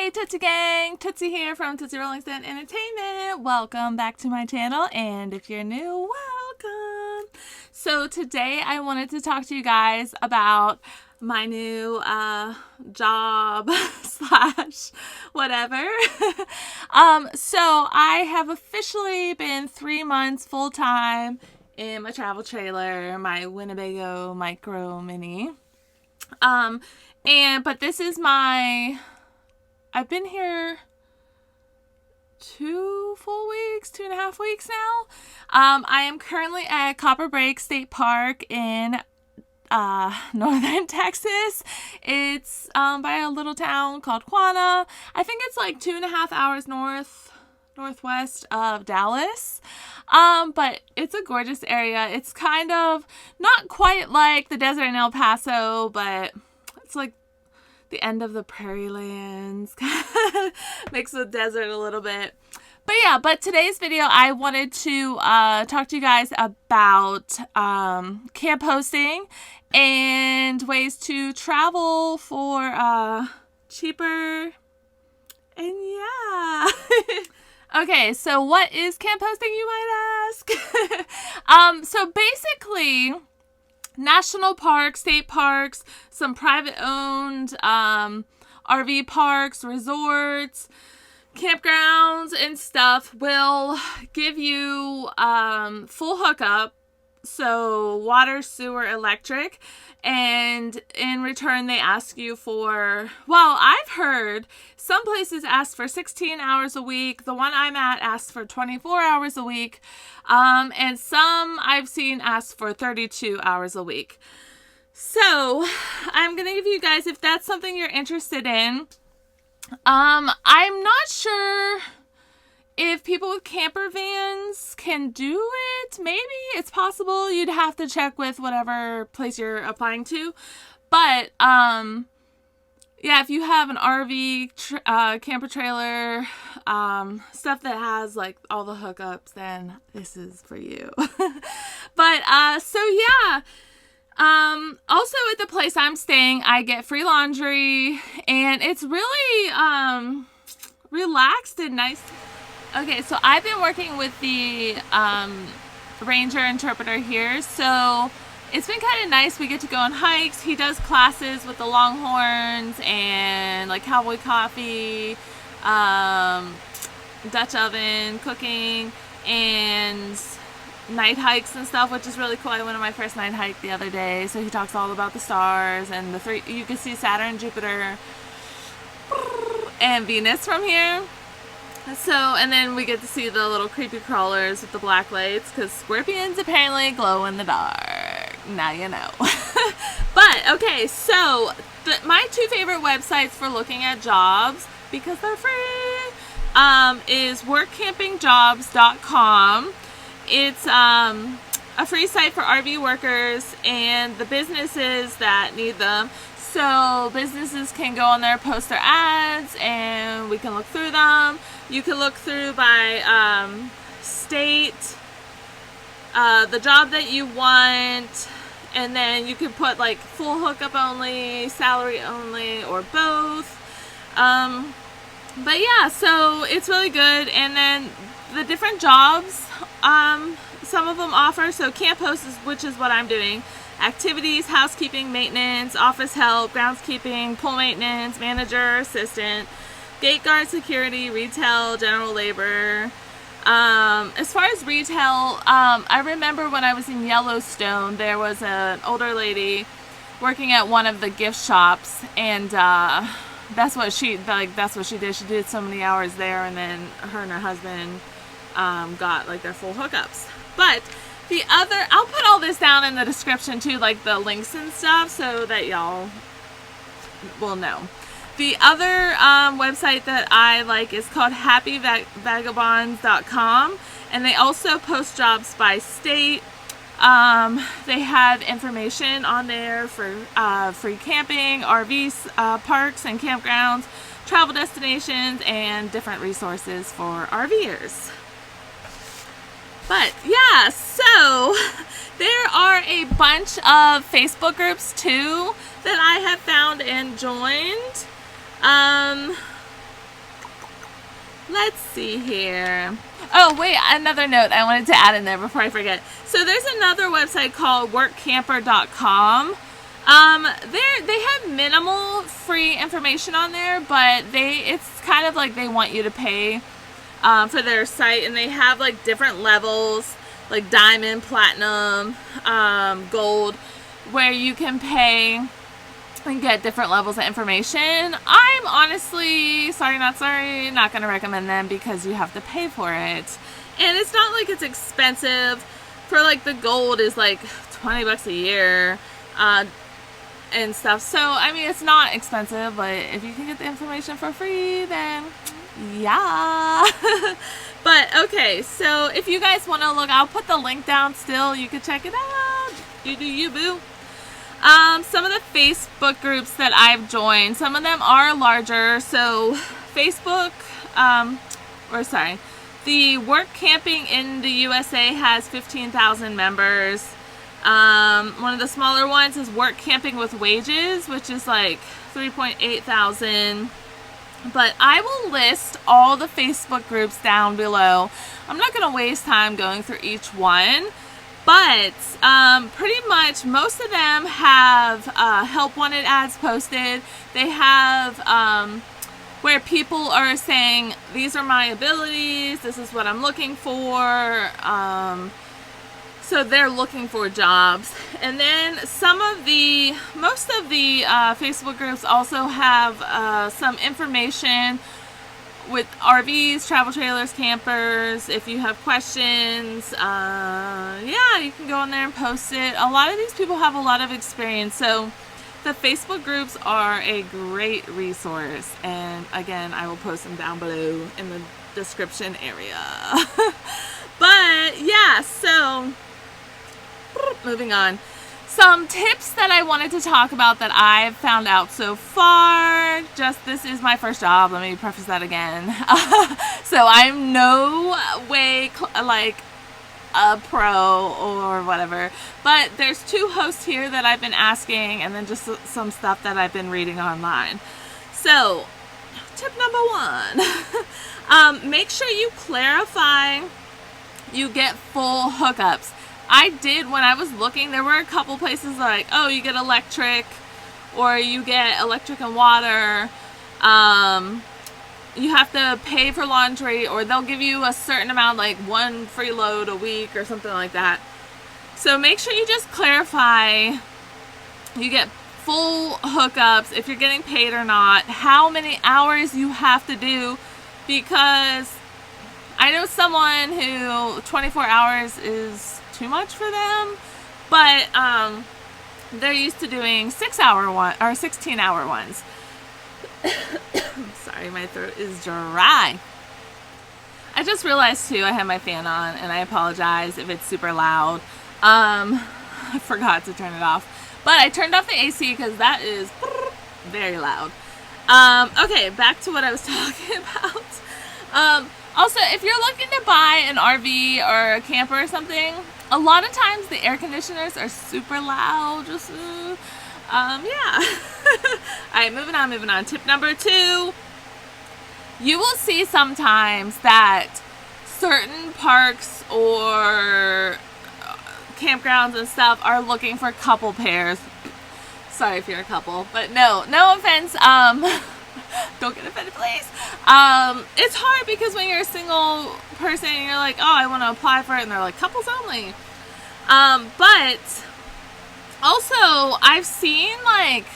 Hey Tootsie Gang, Tootsie here from Tootsie Rollingstone Entertainment. Welcome back to my channel, and if you're new, welcome. So today I wanted to talk to you guys about my new job slash whatever. So I have officially been 3 months full-time in my travel trailer, my Winnebago Micro Mini. But this is I've been here 2.5 weeks now. I am currently at Copper Break State Park in northern Texas. It's by a little town called Quanah. I think it's like 2.5 hours northwest of Dallas. But it's a gorgeous area. It's kind of not quite like the desert in El Paso, but it's like the end of the prairie lands, mixed with desert a little bit. But today's video, I wanted to talk to you guys about camp hosting and ways to travel for cheaper. And yeah. Okay, so what is camp hosting, you might ask? So basically, national parks, state parks, some private-owned RV parks, resorts, campgrounds, and stuff will give you full hookup, so water, sewer, electric, and in return they ask you for, well, I've heard some places ask for 16 hours a week. The one I'm at asks for 24 hours a week. And some I've seen ask for 32 hours a week. So I'm going to give you guys, if that's something you're interested in, I'm not sure if people with camper vans can do it. Maybe it's possible. You'd have to check with whatever place you're applying to. But, yeah, if you have an RV, camper trailer, stuff that has like all the hookups, then this is for you. So yeah. Also at the place I'm staying, I get free laundry, and it's really, relaxed and nice. Okay, so I've been working with the, ranger interpreter here, so it's been kind of nice. We get to go on hikes. He does classes with the Longhorns and like cowboy coffee, Dutch oven cooking, and night hikes and stuff, which is really cool. I went on my first night hike the other day, so he talks all about the stars and the three. You can see Saturn, Jupiter, and Venus from here. So, and then we get to see the little creepy crawlers with the black lights, because scorpions apparently glow in the dark. Now you know. But, okay, so my two favorite websites for looking at jobs, because they're free, is workampingjobs.com. It's a free site for RV workers and the businesses that need them. So businesses can go on there, post their ads, and we can look through them. You can look through by state, the job that you want, and then you can put like full hookup only, salary only, or both. But yeah, so it's really good. And then the different jobs, some of them offer, so camp host, which is what I'm doing, activities, housekeeping, maintenance, office help, groundskeeping, pool maintenance, manager, assistant, gate guard, security, retail, general labor. As far as retail, I remember when I was in Yellowstone, there was an older lady working at one of the gift shops, and that's what she did. She did so many hours there, and then her and her husband got like their full hookups. But the other, I'll put all this down in the description too, like the links and stuff, so that y'all will know. The other website that I like is called happyvagabonds.com, and they also post jobs by state. They have information on there for free camping, RV parks and campgrounds, travel destinations, and different resources for RVers. But yeah, so there are a bunch of Facebook groups too that I have found and joined. let's see here. Oh, wait, another note I wanted to add in there before I forget. So there's another website called workamper.com. They have minimal free information on there, but it's kind of like they want you to pay for their site, and they have like different levels, like diamond, platinum, gold, where you can pay and get different levels of information. I'm honestly, not going to recommend them because you have to pay for it. And it's not like it's expensive. For like the gold is like $20 a year and stuff. So, I mean, it's not expensive, but if you can get the information for free, then yeah. But okay, so if you guys want to look, I'll put the link down still. You can check it out. You do you, boo. Some of the Facebook groups that I've joined, some of them are larger. So Facebook, the Workamping in the USA has 15,000 members. One of the smaller ones is Workamping with Wages, which is like 3.8 thousand. But I will list all the Facebook groups down below. I'm not going to waste time going through each one. But pretty much most of them have help wanted ads posted. They have where people are saying, these are my abilities, this is what I'm looking for. So they're looking for jobs. And then most of the Facebook groups also have some information with RVs, travel trailers, campers. If you have questions, yeah, you can go in there and post it. A lot of these people have a lot of experience. So the Facebook groups are a great resource. And again, I will post them down below in the description area. But yeah, so moving on. Some tips that I wanted to talk about that I've found out so far. This is my first job. Let me preface that again. So I'm no way like a pro or whatever. But there's 2 hosts here that I've been asking, and then just some stuff that I've been reading online. So tip number 1. Make sure you clarify you get full hookups. I did, when I was looking, there were a couple places like, oh, you get electric, or you get electric and water, you have to pay for laundry, or they'll give you a certain amount, like 1 free load a week or something like that. So make sure you just clarify you get full hookups, if you're getting paid or not, how many hours you have to do, because I know someone who 24 hours is too much for them, but they're used to doing 6-hour one or 16-hour ones. Sorry, my throat is dry. I just realized too I have my fan on, and I apologize if it's super loud. I forgot to turn it off, but I turned off the AC because that is very loud. Okay, back to what I was talking about. Also, if you're looking to buy an RV or a camper or something, a lot of times the air conditioners are super loud. Just, yeah. Alright, moving on. Tip number 2. You will see sometimes that certain parks or campgrounds and stuff are looking for couple pairs. Sorry if you're a couple, but no offense. Don't get offended, please. It's hard because when you're a single person and you're like, oh, I want to apply for it, and they're like, couples only. But also, I've seen like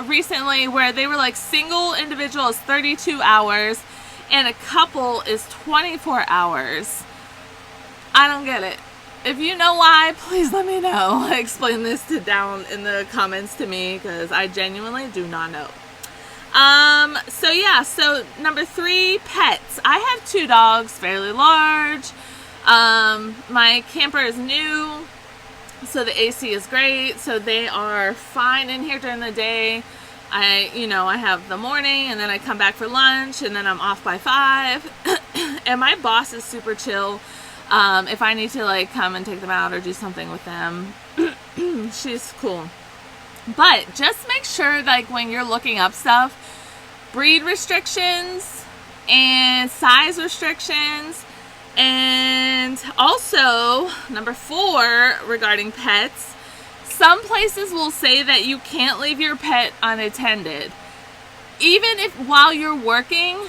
recently where they were like single individual is 32 hours and a couple is 24 hours. I don't get it. If you know why, please let me know. Explain this down in the comments to me, because I genuinely do not know. So yeah, so number 3, pets. I have 2 dogs, fairly large. My camper is new, so the AC is great, so they are fine in here during the day. I have the morning, and then I come back for lunch, and then I'm off by 5. And my boss is super chill. If I need to like come and take them out or do something with them, she's cool. But just make sure, like, when you're looking up stuff, breed restrictions and size restrictions. And also, number 4, regarding pets, some places will say that you can't leave your pet unattended. Even if while you're working,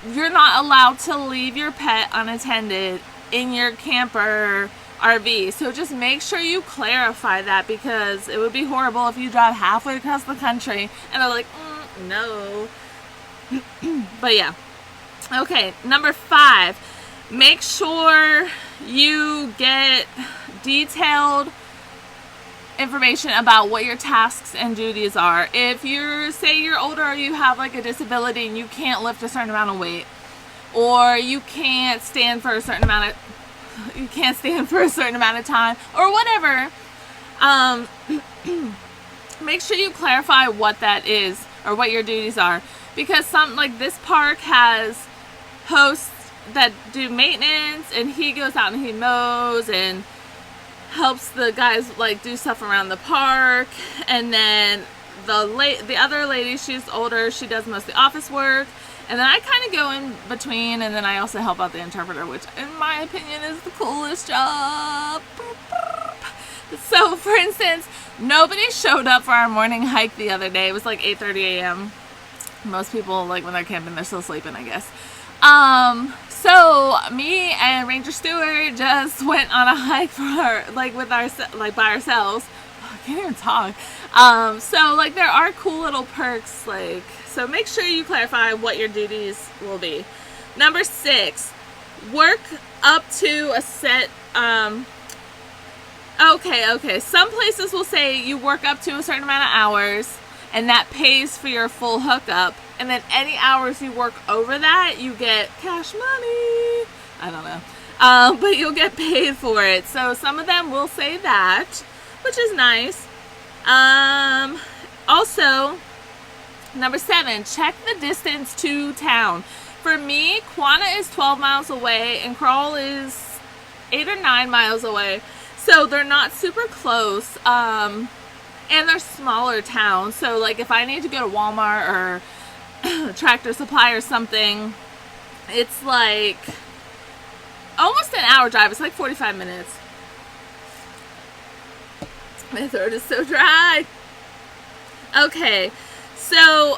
you're not allowed to leave your pet unattended in your camper RV. So just make sure you clarify that, because it would be horrible if you drive halfway across the country and they're like, no. But yeah. Okay, number 5. Make sure you get detailed information about what your tasks and duties are. If say you're older, or you have like a disability and you can't lift a certain amount of weight, or you can't stand for a certain amount of time, or whatever, make sure you clarify what that is or what your duties are, because some, like this park has hosts that do maintenance, and he goes out and he mows and helps the guys like do stuff around the park, and then the other lady, she's older, she does most of the office work, and then I kind of go in between, and then I also help out the interpreter, which in my opinion is the coolest job. So for instance, nobody showed up for our morning hike the other day. It was like 8:30 a.m. Most people, like when they're camping, they're still sleeping, I guess. So me and Ranger Stewart just went on a hike by ourselves. I can't even talk. So like there are cool little perks, like, so make sure you clarify what your duties will be. Number 6, work up to a set, okay. Some places will say you work up to a certain amount of hours, and that pays for your full hookup. And then any hours you work over that, you get cash money. I don't know. But you'll get paid for it. So some of them will say that, which is nice. Also, number 7, check the distance to town. For me, Quanah is 12 miles away, and Crawl is 8 or 9 miles away. So they're not super close. And they're smaller towns. So like if I need to go to Walmart or Tractor Supply or something, it's like almost an hour drive. It's like 45 minutes. My throat is so dry. Okay, so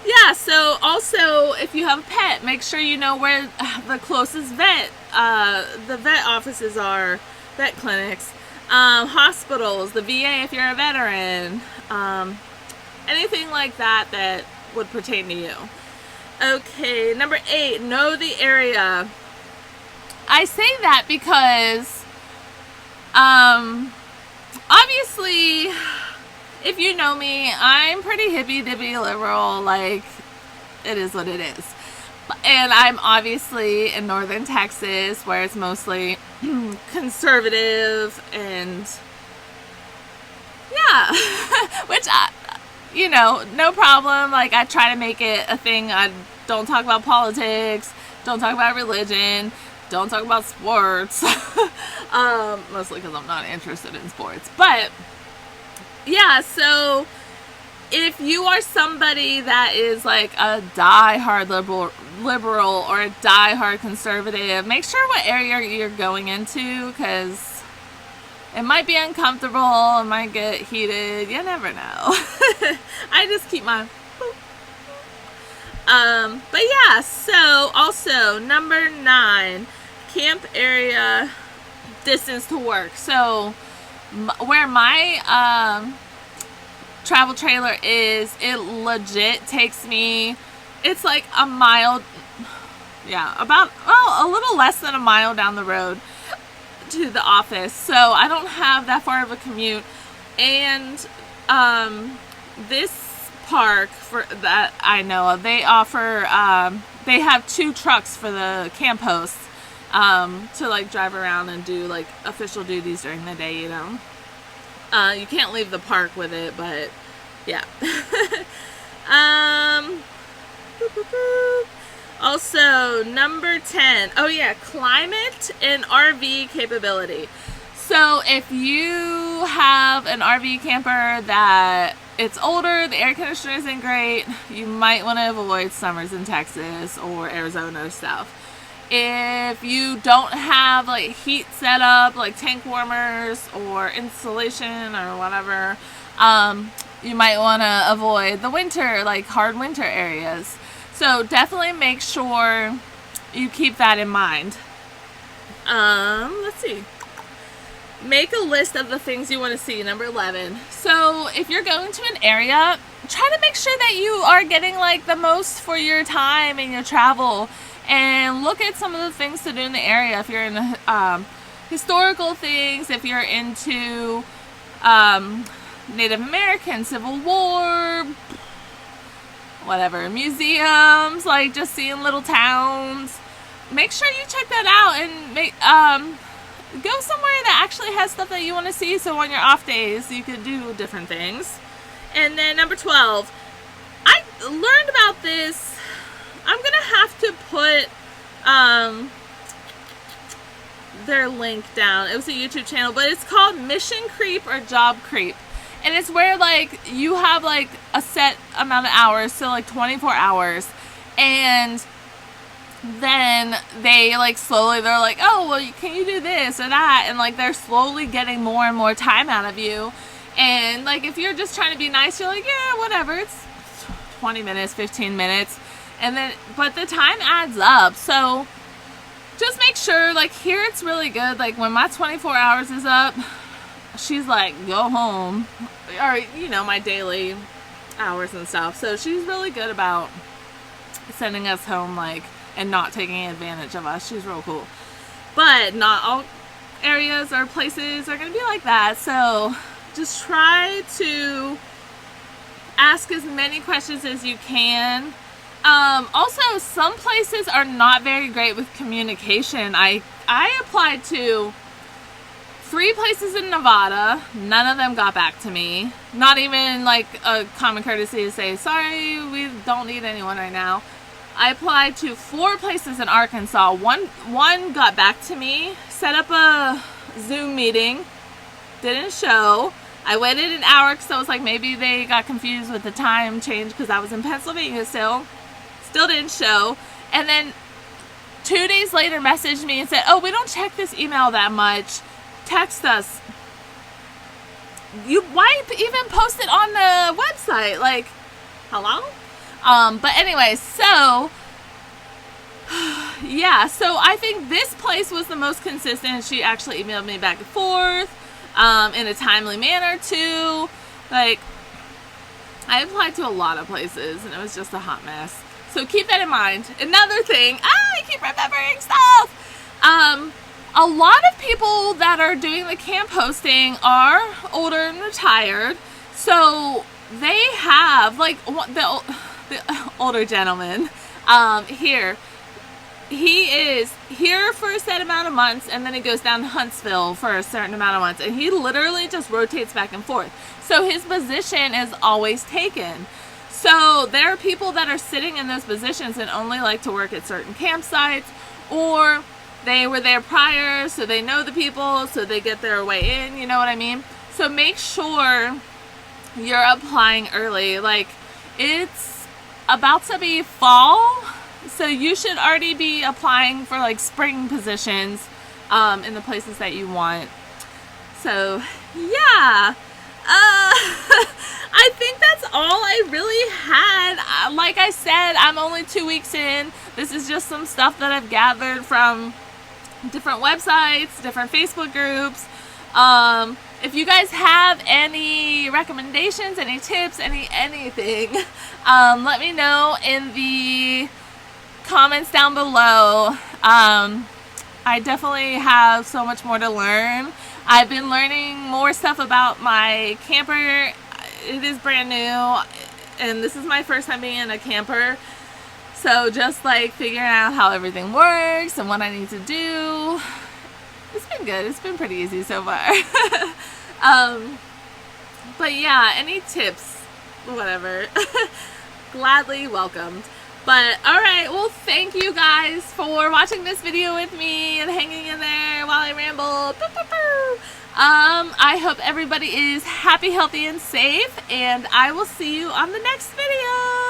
yeah, so also if you have a pet, make sure you know where the closest the vet offices are, vet clinics, hospitals, the VA if you're a veteran, anything like that would pertain to you. Okay, number 8, know the area. I say that because, obviously, if you know me, I'm pretty hippy-dippy liberal, like, it is what it is. And I'm obviously in northern Texas, where it's mostly conservative, and, yeah, which no problem. Like, I try to make it a thing. I don't talk about politics, don't talk about religion, don't talk about sports, mostly because I'm not interested in sports. But yeah, so if you are somebody that is like a die-hard liberal or a die-hard conservative, make sure what area you're going into, because it might be uncomfortable, it might get heated, you never know. I just keep my but yeah, so also number 9, camp area distance to work. So where my travel trailer is, it legit takes me, it's like a mile, a little less than a mile down the road to the office. So I don't have that far of a commute. And this park for that I know of, they offer they have 2 trucks for the camp hosts to like drive around and do like official duties during the day, you can't leave the park with it, but yeah. Also, number 10. Oh yeah, climate and RV capability. So if you have an RV camper that it's older, the air conditioner isn't great. You might want to avoid summers in Texas or Arizona stuff. If you don't have like heat set up, like tank warmers or insulation or whatever, you might want to avoid the winter, like hard winter areas. So definitely make sure you keep that in mind. Let's see. Make a list of the things you want to see, number 11. So if you're going to an area, try to make sure that you are getting like the most for your time and your travel, and look at some of the things to do in the area. If you're in historical things, if you're into Native American, Civil War, whatever, museums, like just seeing little towns, make sure you check that out and make go somewhere that actually has stuff that you want to see, so on your off days you could do different things. And then number 12, I learned about this. I'm gonna have to put their link down. It was a YouTube channel, but it's called Mission Creep or Job Creep, and it's where like you have like a set amount of hours, so like 24 hours, and then they like slowly, they're like, oh well, can you do this or that, and like they're slowly getting more and more time out of you. And like if you're just trying to be nice, you're like, yeah, whatever, it's 20 minutes, 15 minutes, and then but the time adds up. So just make sure, like here it's really good, like when my 24 hours is up, she's like, go home, or you know, my daily hours and stuff. So she's really good about sending us home, like, and not taking advantage of us. She's real cool. But not all areas or places are going to be like that. So just try to ask as many questions as you can. Also, some places are not very great with communication. I applied to 3 places in Nevada. None of them got back to me. Not even like a common courtesy to say, sorry, we don't need anyone right now. I applied to 4 places in Arkansas. One got back to me, set up a Zoom meeting, didn't show. I waited an hour because I was like, maybe they got confused with the time change because I was in Pennsylvania still didn't show. And then 2 days later messaged me and said, oh, we don't check this email that much, text us. Why even post it on the website? Like, hello? But anyway, so yeah, so I think this place was the most consistent. She actually emailed me back and forth in a timely manner too. Like, I applied to a lot of places and it was just a hot mess. So keep that in mind. Another thing, I keep remembering stuff. A lot of people that are doing the camp hosting are older and retired, so they have like the older gentleman here. He is here for a set amount of months, and then he goes down to Huntsville for a certain amount of months, and he literally just rotates back and forth. So his position is always taken. So there are people that are sitting in those positions and only like to work at certain campsites, or they were there prior, so they know the people, so they get their way in, you know what I mean? So make sure you're applying early. Like, it's about to be fall, so you should already be applying for like spring positions in the places that you want. So yeah, I think that's all I really had. Like I said, I'm only 2 weeks in. This is just some stuff that I've gathered from different websites, different Facebook groups. If you guys have any recommendations, any tips, anything, let me know in the comments down below. I definitely have so much more to learn. I've been learning more stuff about my camper. It is brand new, and this is my first time being in a camper. So just like figuring out how everything works and what I need to do. It's been good. It's been pretty easy so far. But yeah, any tips, whatever, gladly welcomed. But alright, well, thank you guys for watching this video with me and hanging in there while I ramble. I hope everybody is happy, healthy, and safe, and I will see you on the next video.